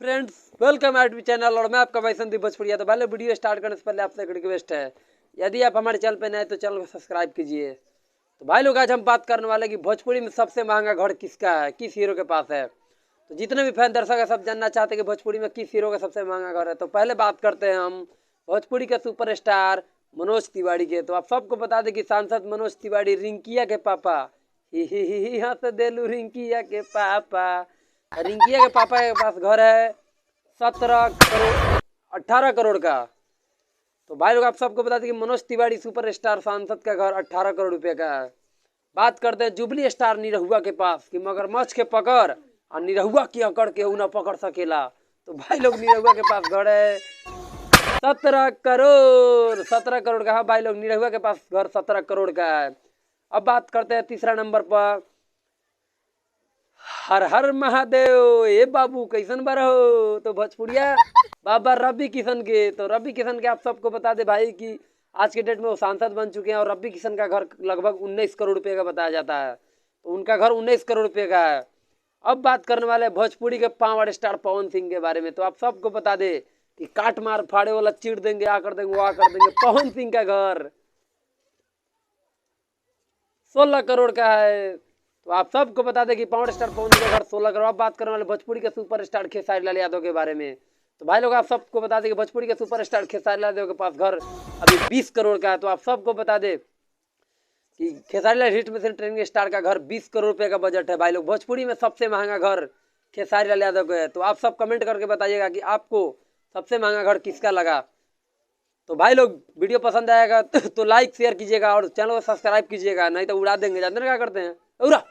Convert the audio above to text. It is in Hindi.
Friends, welcome at me channel और मैं आपका भाई संदीप भोजपुरिया। तो पहले वीडियो स्टार्ट करने से पहले आपसे एक रिक्वेस्ट है, यदि आप हमारे चैनल पे नए तो चैनल को सब्सक्राइब कीजिए। तो भाई लोग, आज हम बात करने वाले कि भोजपुरी में सबसे महंगा घर किसका है, किस हीरो के पास है। तो जितने भी फैन दर्शक है सब जानना चाहते हैं कि भोजपुरी में किस हीरो का सबसे महंगा घर है। तो पहले बात करते हैं हम भोजपुरी के सुपरस्टार मनोज तिवारी के। तो आप सबको बता दें कि सांसद मनोज तिवारी रिंकिया के पापा ही हंस देलू रिंकिया के पापा। रिंकिया के पापा के पास घर है 17 करोड़ 18 करोड़ का। तो भाई लोग, आप सबको बता दें कि मनोज तिवारी सुपरस्टार सांसद का घर 18 करोड़ रुपए का है। बात करते हैं जुबली स्टार निरहुआ के पास कि मगरमच्छ के पकड़ और निरहुआ की अकड़ के ना पकड़ सकेला। तो भाई लोग, निरहुआ के पास घर है 17 करोड़ का। हाँ भाई लोग, निरहुआ के पास घर 17 करोड़ का है। अब बात करते हैं तीसरा नंबर पर हर हर महादेव। ए बाबू कैसन बार हो। तो भोजपुरिया बाबा रवि किशन के। तो रवि किशन के आप सबको बता दे भाई कि आज के डेट में वो सांसद बन चुके हैं और रवि किशन का घर लगभग 19 करोड़ रुपए का बताया जाता है। तो उनका घर 19 करोड़ रुपए का है। अब बात करने वाले भोजपुरी के पावर स्टार पवन सिंह के बारे में। तो आप सबको बता दे कि काट मार फाड़े वाला चीड़ देंगे, आ कर देंगे, वो आ कर देंगे। पवन सिंह का घर 16 करोड़ का है। तो आप सबको बता दें कि पावर स्टार पवन सिंह का घर 16 करोड़। अब बात करने वाले भोजपुरी के सुपरस्टार खेसारी लाल यादव के बारे में। तो भाई लोग, आप सबको बता दें कि भोजपुरी के सुपरस्टार खेसारी लाल यादव के पास घर अभी 20 करोड़ का है। तो आप सबको बता दें कि Khesari Lal hit mission training star का घर 20 करोड़ रुपए का बजट है। भाई लोग, भोजपुरी में सबसे महंगा घर खेसारी लाल यादव का है। तो आप सब कमेंट करके बताइएगा कि आपको सबसे महंगा घर किसका लगा। तो भाई लोग, वीडियो पसंद आएगा तो लाइक शेयर कीजिएगा और चैनल को सब्सक्राइब कीजिएगा, नहीं तो उड़ा देंगे। जानते हैं क्या करते हैं, उड़ा।